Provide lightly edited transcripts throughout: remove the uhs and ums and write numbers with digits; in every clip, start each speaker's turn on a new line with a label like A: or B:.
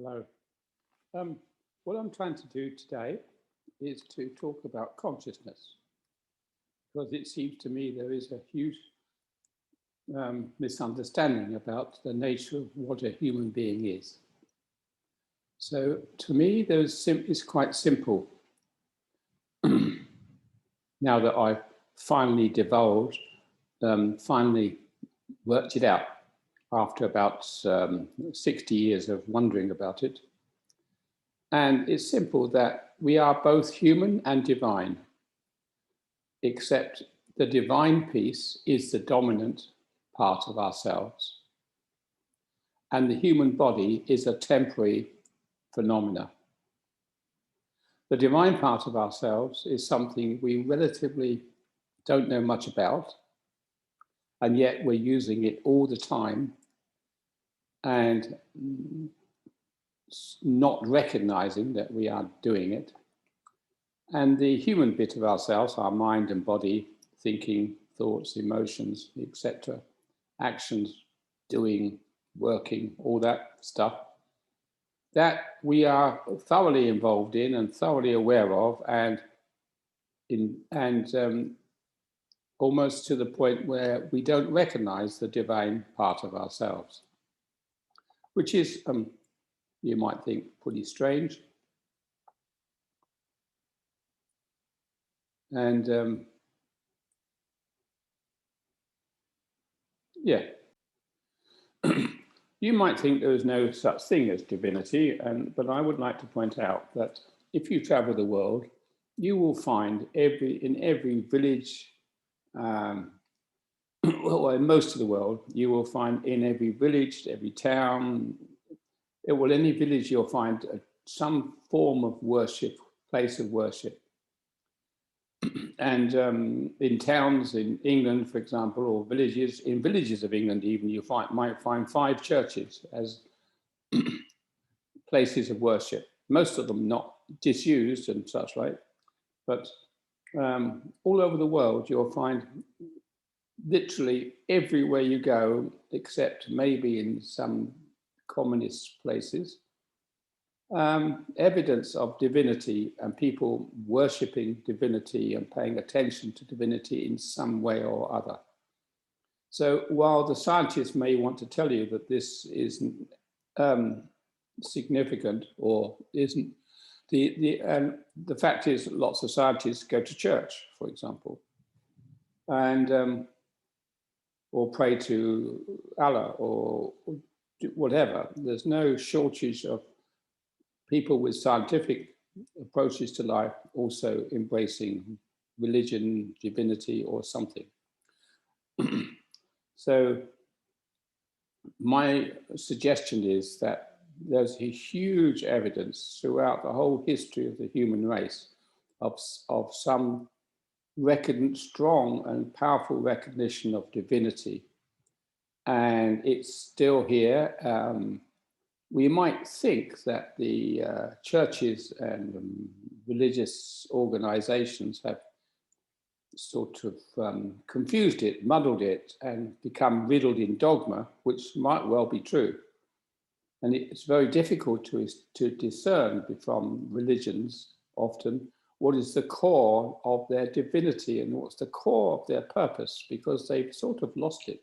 A: Hello. Um, what I'm trying to do today is to talk about consciousness, because it seems to me there is a huge misunderstanding about the nature of what a human being is. So to me, it's quite simple. Now that I've finally divulged, finally worked it out after about 60 years of wondering about it. And it's simple that we are both human and divine, except the divine piece is the dominant part of ourselves. And the human body is a temporary phenomena. The divine part of ourselves is something we relatively don't know much about, and yet we're using it all the time and not recognizing that we are doing it. And the human bit of ourselves, our mind and body, thinking, thoughts, emotions, etc., actions, doing, working, all that stuff, that we are thoroughly involved in and thoroughly aware of, and almost to the point where we don't recognize the divine part of ourselves, which is, you might think, pretty strange. And yeah, you might think there is no such thing as divinity, but I would like to point out that if you travel the world, you will find in every village, well, in most of the world, you will find in every village, every town, any village you'll find some form of worship, place of worship. And in towns in England, for example, or in villages of England even, you might find 5 churches as places of worship. Most of them not disused and such like, but all over the world you'll find literally everywhere you go, except maybe in some communist places, evidence of divinity and people worshipping divinity and paying attention to divinity in some way or other. So while the scientists may want to tell you that this isn't significant or isn't, the fact is that lots of scientists go to church, for example, and or pray to Allah or whatever. There's no shortage of people with scientific approaches to life also embracing religion, divinity, or something. So my suggestion is that there's a huge evidence throughout the whole history of the human race of some strong and powerful recognition of divinity. And it's still here. We might think that the churches and religious organizations have sort of confused it, muddled it, and become riddled in dogma, which might well be true. And it's very difficult to discern from religions often what is the core of their divinity and what's the core of their purpose, because they've sort of lost it.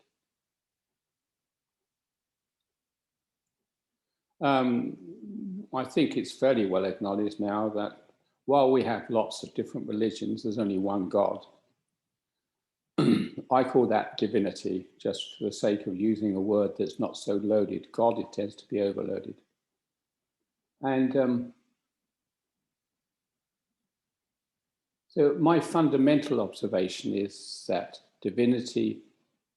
A: I think it's fairly well acknowledged now that while we have lots of different religions, there's only one God. I call that divinity, just for the sake of using a word that's not so loaded. God, it tends to be overloaded. And so my fundamental observation is that divinity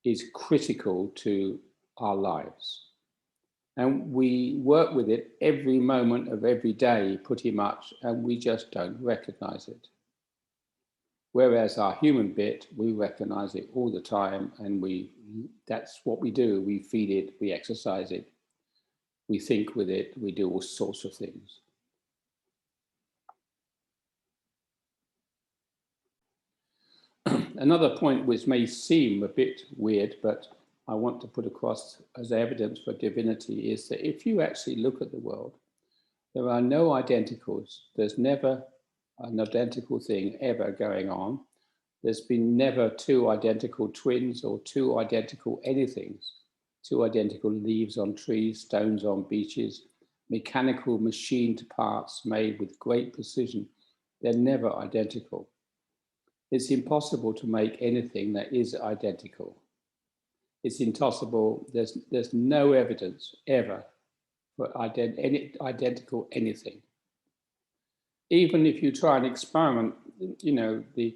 A: is critical to our lives. And we work with it every moment of every day, pretty much, and we just don't recognize it. Whereas our human bit, we recognize it all the time, and that's what we do. We feed it, we exercise it, we think with it, we do all sorts of things. Another point which may seem a bit weird, but I want to put across as evidence for divinity is that if you actually look at the world, There are no identicals. There's never an identical thing ever going on. There's been never two identical twins or two identical anythings, two identical leaves on trees, stones on beaches, mechanical machined parts made with great precision. They're never identical. It's impossible to make anything that is identical. It's impossible. There's no evidence ever for any identical anything. Even if you try an experiment, you know, the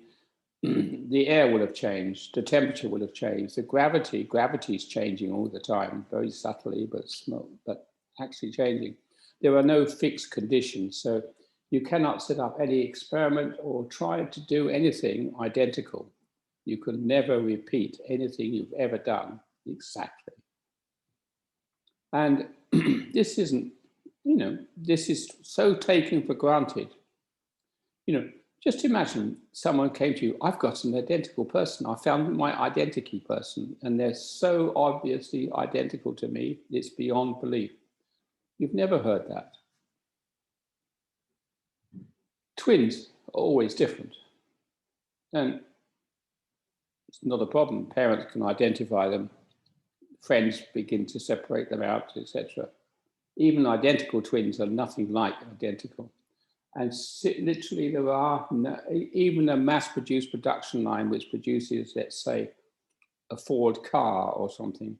A: air will have changed, the temperature will have changed, the gravity is changing all the time, very subtly, but actually changing. There are no fixed conditions, so you cannot set up any experiment or try to do anything identical. You can never repeat anything you've ever done exactly. And this isn't, you know, this is so taken for granted. You know, just imagine someone came to you, I've got an identical person. I found my identity person, and they're so obviously identical to me, it's beyond belief. You've never heard that. Twins are always different. And it's not a problem. Parents can identify them. Friends begin to separate them out, etc. Even identical twins are nothing like identical. And literally there are, even a mass-produced production line which produces, let's say, a Ford car or something,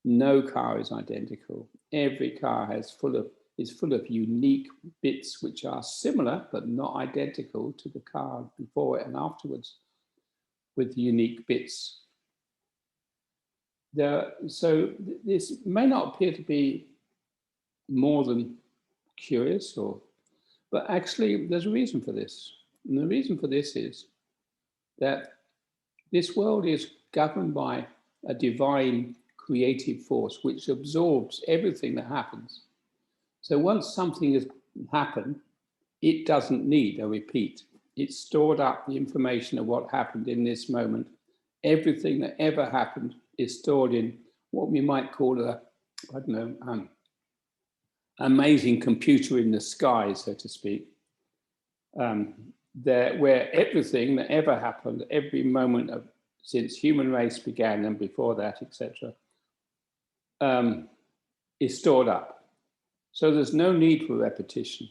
A: no car is identical. Every car is full of unique bits which are similar but not identical to the car before it and afterwards, with unique bits. So this may not appear to be more than curious, but actually there's a reason for this. And the reason for this is that this world is governed by a divine creative force which absorbs everything that happens. So once something has happened, it doesn't need a repeat. It's stored up the information of what happened in this moment. Everything that ever happened is stored in what we might call a, I don't know, amazing computer in the sky, so to speak. Where everything that ever happened, every moment since human race began and before that, etc., is stored up. So there's no need for repetition.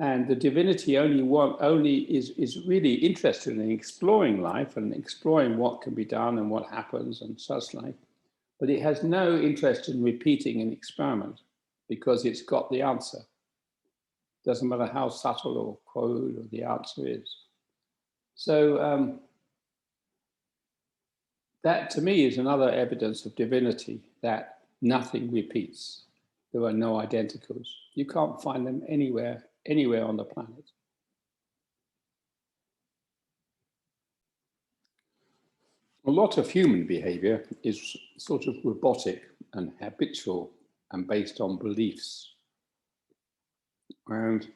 A: And the divinity only is really interested in exploring life and exploring what can be done and what happens and such like. But it has no interest in repeating an experiment because it's got the answer. Doesn't matter how subtle or crude the answer is. So that to me is another evidence of divinity, that nothing repeats. There are no identicals. You can't find them anywhere on the planet. A lot of human behavior is sort of robotic and habitual and based on beliefs. And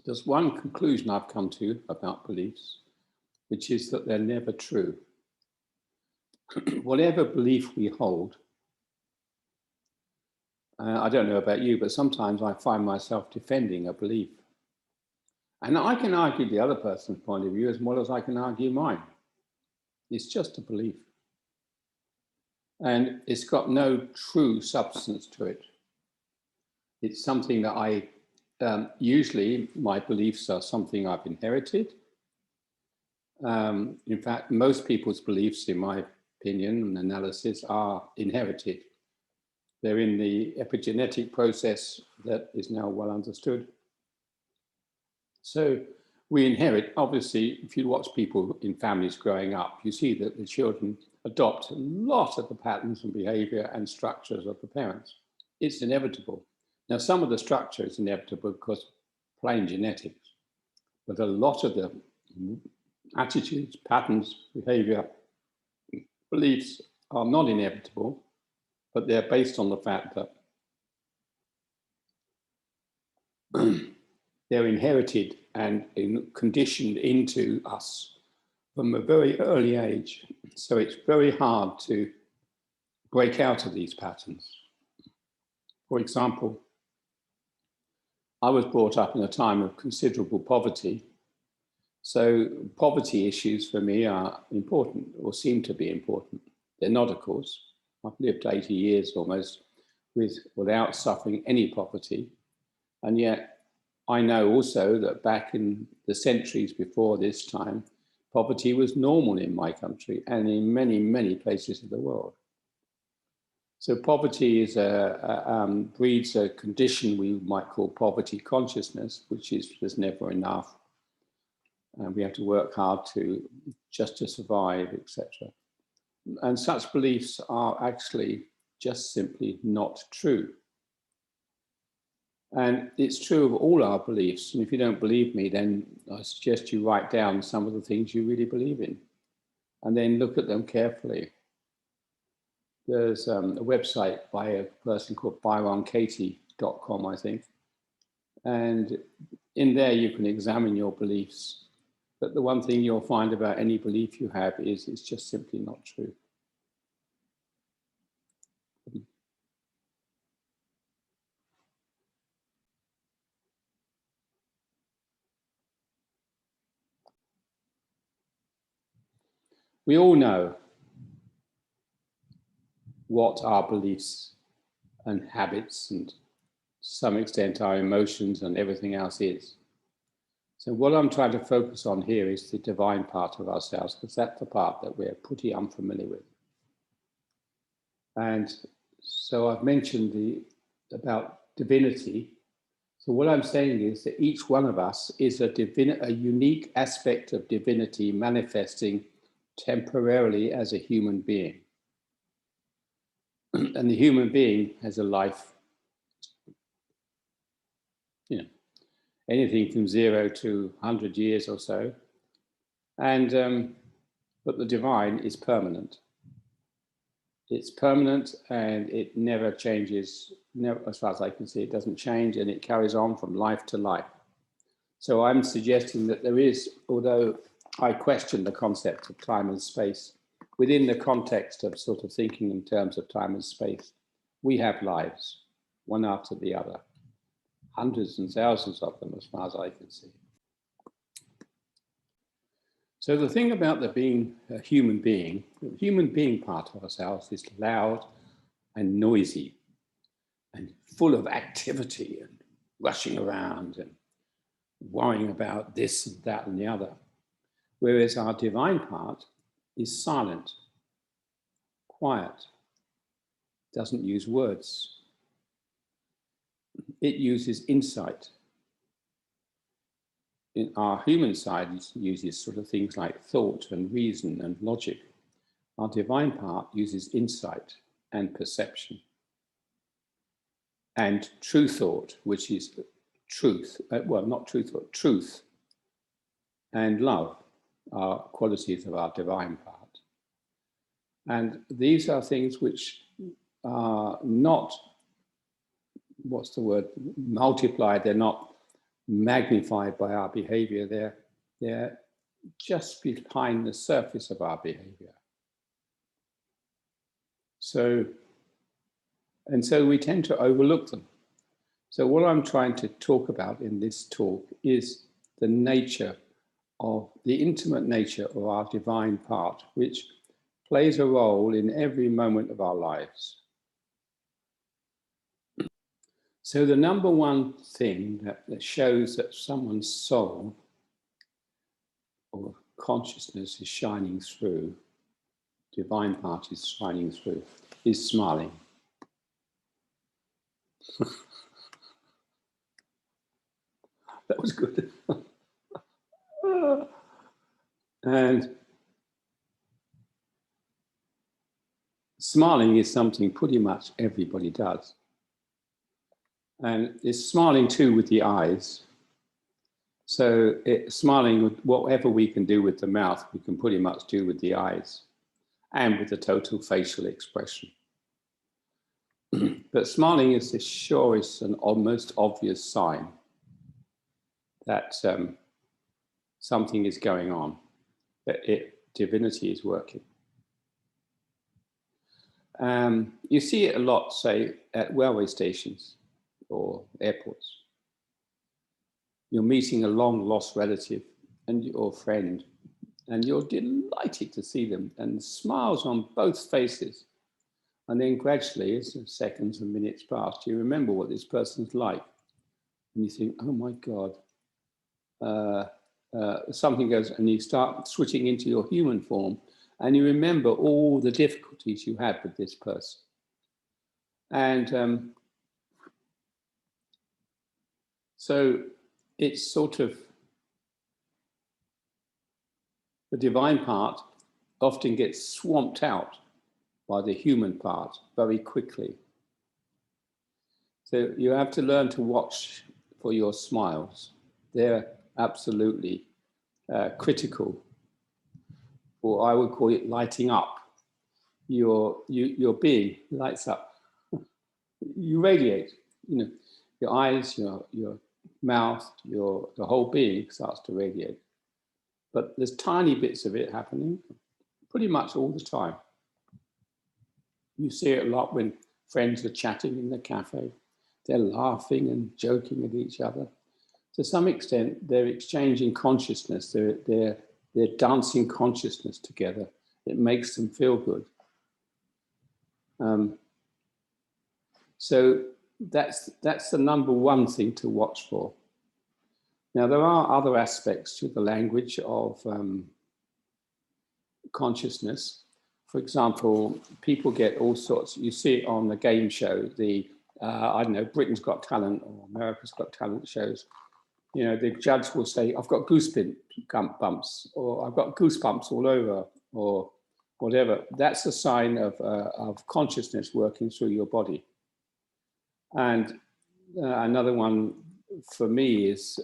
A: there's one conclusion I've come to about beliefs, which is that they're never true. Whatever belief we hold, I don't know about you, but sometimes I find myself defending a belief. And I can argue the other person's point of view as well as I can argue mine. It's just a belief. And it's got no true substance to it. It's something that usually my beliefs are something I've inherited. In fact, most people's beliefs, in my opinion and analysis, are inherited. They're in the epigenetic process that is now well understood. So we inherit, obviously, if you watch people in families growing up, you see that the children adopt a lot of the patterns and behavior and structures of the parents. It's inevitable. Now, some of the structure is inevitable because plain genetics, but a lot of the attitudes, patterns, behavior, beliefs are not inevitable, but they're based on the fact that they're inherited and conditioned into us from a very early age. So it's very hard to break out of these patterns. For example, I was brought up in a time of considerable poverty. So poverty issues for me are important, or seem to be important. They're not, of course. I've lived 80 years almost without suffering any poverty. And yet I know also that back in the centuries before this time, poverty was normal in my country and in many, many places of the world. So poverty is breeds a condition we might call poverty consciousness, which is there's never enough. And we have to work hard just to survive, etc. And such beliefs are actually just simply not true. And it's true of all our beliefs. And if you don't believe me, then I suggest you write down some of the things you really believe in and then look at them carefully. There's a website by a person called byronkatie.com, I think. And in there you can examine your beliefs. But the one thing you'll find about any belief you have is it's just simply not true. We all know what our beliefs and habits and to some extent our emotions and everything else is. So what I'm trying to focus on here is the divine part of ourselves, because that's the part that we're pretty unfamiliar with. And so I've mentioned about divinity. So what I'm saying is that each one of us is a unique aspect of divinity manifesting temporarily as a human being. And the human being has a life, anything from 0 to 100 years or so. And but the divine is permanent. It's permanent and it never changes, never, as far as I can see, it doesn't change, and it carries on from life to life. So I'm suggesting that there is, although I question the concept of time and space, within the context of sort of thinking in terms of time and space, we have lives, one after the other, hundreds and thousands of them as far as I can see. So the thing about being a human being, the human being part of ourselves is loud and noisy and full of activity and rushing around and worrying about this and that and the other. Whereas our divine part is silent, quiet, doesn't use words. It uses insight. In our human side, it uses sort of things like thought and reason and logic. Our divine part uses insight and perception and true thought, which is truth, well, not true thought, truth and love are qualities of our divine part. And these are things which are not, what's the word, multiplied, they're not magnified by our behavior, they're just behind the surface of our behavior. So we tend to overlook them. So what I'm trying to talk about in this talk is the nature of the intimate nature of our divine part, which plays a role in every moment of our lives. So the number one thing that shows that someone's soul or consciousness is shining through, divine part is shining through, is smiling. That was good. And smiling is something pretty much everybody does. And it's smiling too with the eyes. So smiling with whatever we can do with the mouth, we can pretty much do with the eyes and with the total facial expression. But smiling is the surest and most obvious sign that something is going on, that divinity is working. You see it a lot, say, at railway stations or airports. You're meeting a long lost relative and your friend, and you're delighted to see them, and smiles on both faces. And then gradually, as the seconds and minutes pass, you remember what this person's like. And you think, oh my God, something goes, and you start switching into your human form, and you remember all the difficulties you had with this person. And so it's sort of, the divine part often gets swamped out by the human part very quickly. So you have to learn to watch for your smiles. They're absolutely critical, or I would call it lighting up. Your being lights up. You radiate. You know, your eyes, your mouth, the whole being starts to radiate. But there's tiny bits of it happening pretty much all the time. You see it a lot when friends are chatting in the cafe. They're laughing and joking at each other. To some extent, they're exchanging consciousness. They're dancing consciousness together. It makes them feel good. So that's the number one thing to watch for. Now, there are other aspects to the language of consciousness. For example, people get all sorts. You see it on the game show, I don't know, Britain's Got Talent or America's Got Talent shows. You know, the judge will say, I've got goosebumps, or I've got goosebumps all over, or whatever. That's a sign of consciousness working through your body. And another one for me is,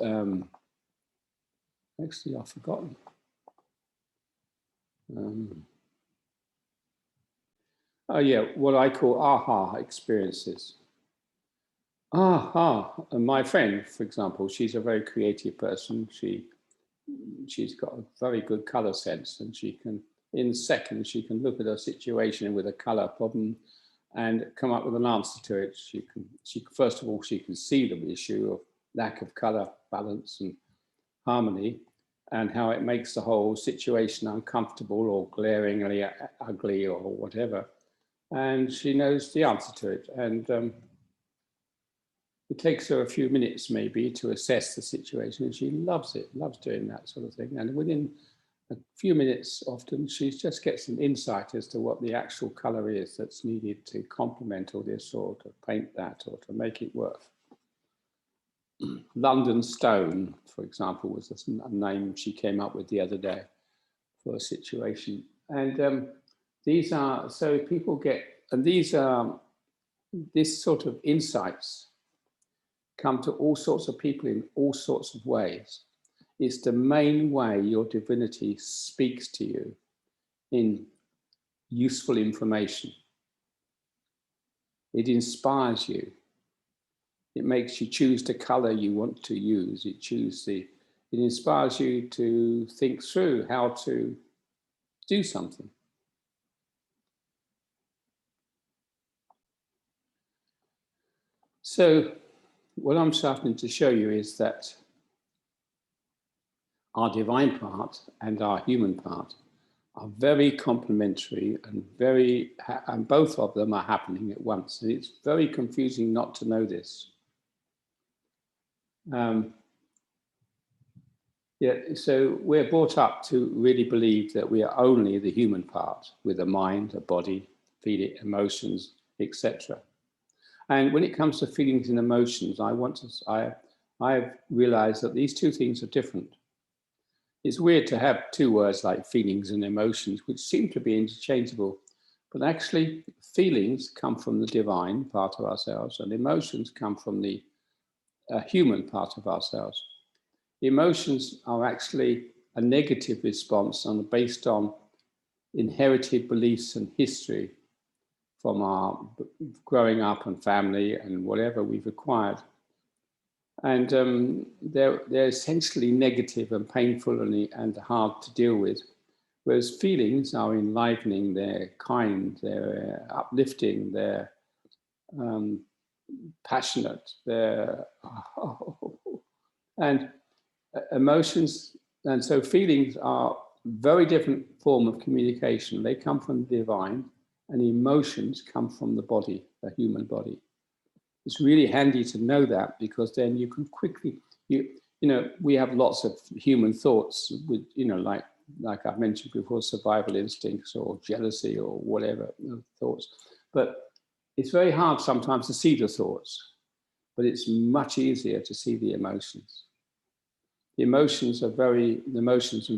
A: actually, I've forgotten. Oh yeah, what I call aha experiences. Aha, and my friend, for example, she's a very creative person. She's got a very good color sense, and she can, in seconds, she can look at a situation with a color problem and come up with an answer to it. First of all, she can see the issue of lack of color balance and harmony, and how it makes the whole situation uncomfortable or glaringly ugly or whatever. And she knows the answer to it. And it takes her a few minutes maybe to assess the situation, and she loves it, loves doing that sort of thing. And within a few minutes, often, she just gets an insight as to what the actual color is that's needed to complement all this, or to paint that, or to make it work. London Stone, for example, was a name she came up with the other day for a situation. And these are, so people get, and these are, this sort of insights come to all sorts of people in all sorts of ways. It's the main way your divinity speaks to you in useful information. It inspires you. It makes you choose the color you want to use. It inspires you to think through how to do something. So what I'm starting to show you is that our divine part and our human part are very complementary, and both of them are happening at once. And it's very confusing not to know this. So we're brought up to really believe that we are only the human part, with a mind, a body, feeling, emotions, etc. And when it comes to feelings and emotions, I've realized that these two things are different. It's weird to have two words like feelings and emotions, which seem to be interchangeable, but actually feelings come from the divine part of ourselves, and emotions come from the human part of ourselves. Emotions are actually a negative response and are based on inherited beliefs and history from our growing up and family and whatever we've acquired. And they're essentially negative and painful and hard to deal with, whereas feelings are enlivening, they're kind, they're uplifting, they're passionate, they're And emotions, and so feelings are very different form of communication. They come from the divine, and emotions come from the body, the human body. It's really handy to know that, because then you can quickly, you know, we have lots of human thoughts with, you know, like I've mentioned before, survival instincts or jealousy or whatever, you know, thoughts. But it's very hard sometimes to see the thoughts, but it's much easier to see the emotions. The emotions and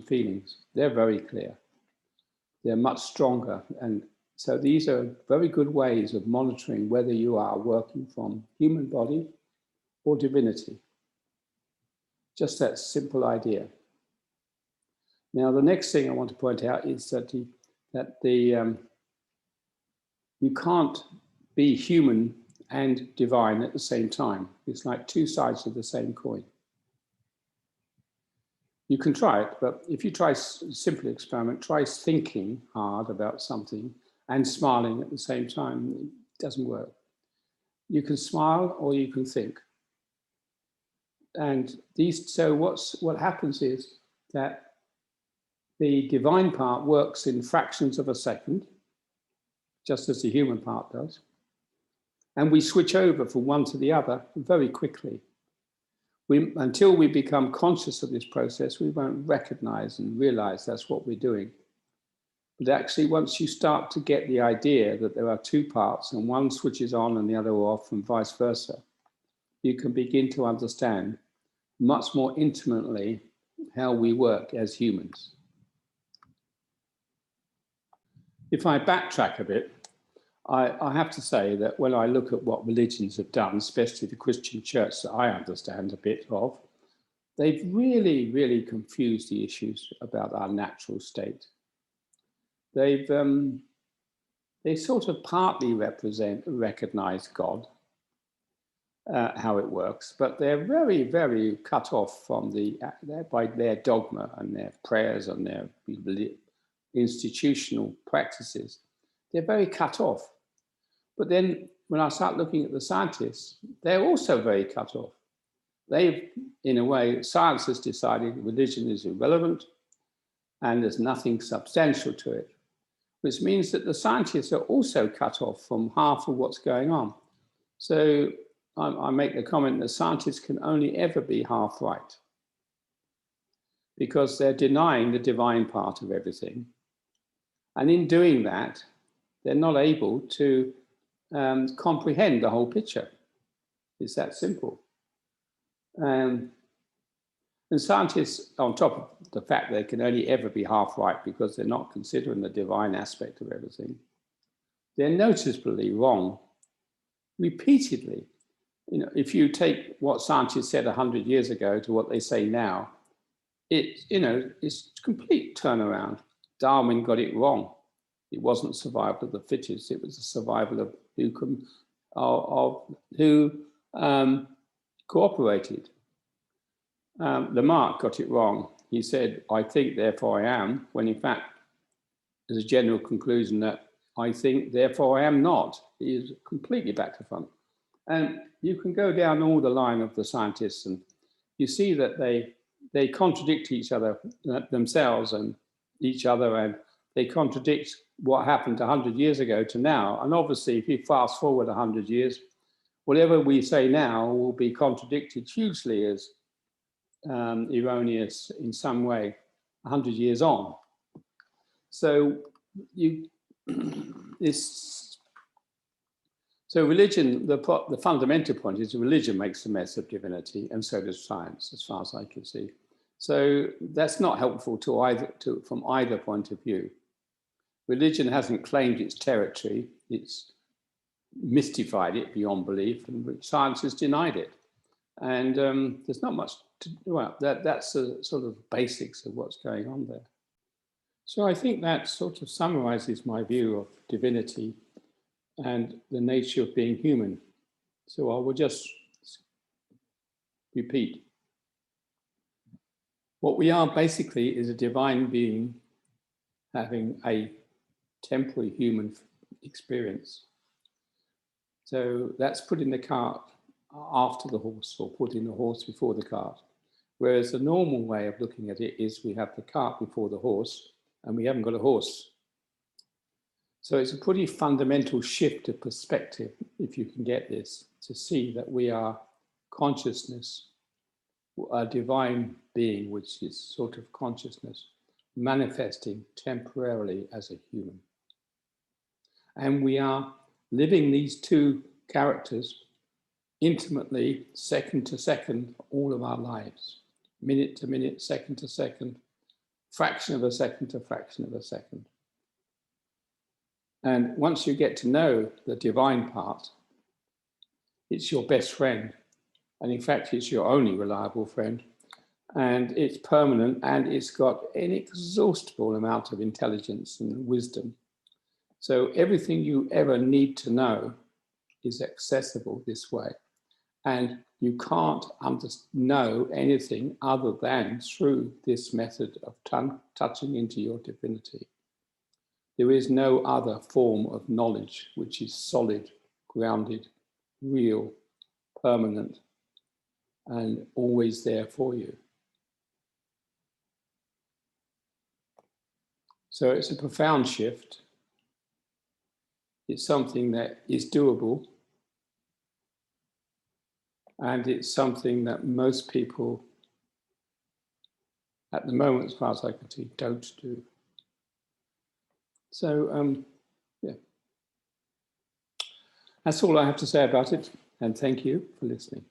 A: feelings, they're very clear. They're much stronger. And so these are very good ways of monitoring whether you are working from human body or divinity. Just that simple idea. Now, the next thing I want to point out is that you can't be human and divine at the same time. It's like two sides of the same coin. You can try it, but if you try a simple experiment, try thinking hard about something and smiling at the same time, it doesn't work. You can smile or you can think. And so what happens is that the divine part works in fractions of a second, just as the human part does. And we switch over from one to the other very quickly. Until we become conscious of this process, we won't recognize and realize that's what we're doing. But actually, once you start to get the idea that there are two parts and one switches on and the other off and vice versa, you can begin to understand much more intimately how we work as humans. If I backtrack a bit, I have to say that when I look at what religions have done, especially the Christian church that I understand a bit of, they've really, really confused the issues about our natural state. They sort of partly recognize God, how it works, but they're very, very cut off from by their dogma and their prayers and their institutional practices. They're very cut off. But then when I start looking at the scientists, they're also very cut off. They've, in a way, science has decided religion is irrelevant and there's nothing substantial to it, which means that the scientists are also cut off from half of what's going on. So I make the comment that scientists can only ever be half right, because they're denying the divine part of everything. And in doing that, they're not able to comprehend the whole picture. It's that simple. And scientists, on top of the fact they can only ever be half right because they're not considering the divine aspect of everything, they're noticeably wrong repeatedly. You know, if you take what scientists said 100 years ago to what they say now, it's a complete turnaround. Darwin got it wrong. It wasn't survival of the fittest. It was the survival of who cooperated. Lamarck got it wrong. He said, "I think, therefore I am," when in fact, there's a general conclusion that "I think, therefore I am not." He is completely back to front. And you can go down all the line of the scientists and you see that they contradict each other, themselves and each other, and they contradict what happened 100 years ago to now. And obviously, if you fast forward 100 years, whatever we say now will be contradicted hugely as erroneous in some way 100 years on. So religion, the fundamental point is religion makes a mess of divinity, and so does science, as far as I can see. So that's not helpful from either point of view. Religion hasn't claimed its territory, it's mystified it beyond belief, and science has denied it. And there's not much that's the sort of basics of what's going on there. So I think that sort of summarizes my view of divinity and the nature of being human. So I will just repeat. What we are basically is a divine being having a temporary human experience. So that's putting the cart after the horse, or putting the horse before the cart. Whereas the normal way of looking at it is we have the cart before the horse, and we haven't got a horse. So it's a pretty fundamental shift of perspective, if you can get this, to see that we are consciousness, a divine being, which is sort of consciousness, manifesting temporarily as a human. And we are living these two characters intimately, second to second, all of our lives, minute to minute, second to second, fraction of a second to fraction of a second. And once you get to know the divine part, it's your best friend. And in fact, it's your only reliable friend. And it's permanent, and it's got an inexhaustible amount of intelligence and wisdom. So everything you ever need to know is accessible this way. And you can't know anything other than through this method of touching into your divinity. There is no other form of knowledge which is solid, grounded, real, permanent, and always there for you. So it's a profound shift. It's something that is doable. And it's something that most people, at the moment, as far as I can see, don't do. So, yeah. That's all I have to say about it. And thank you for listening.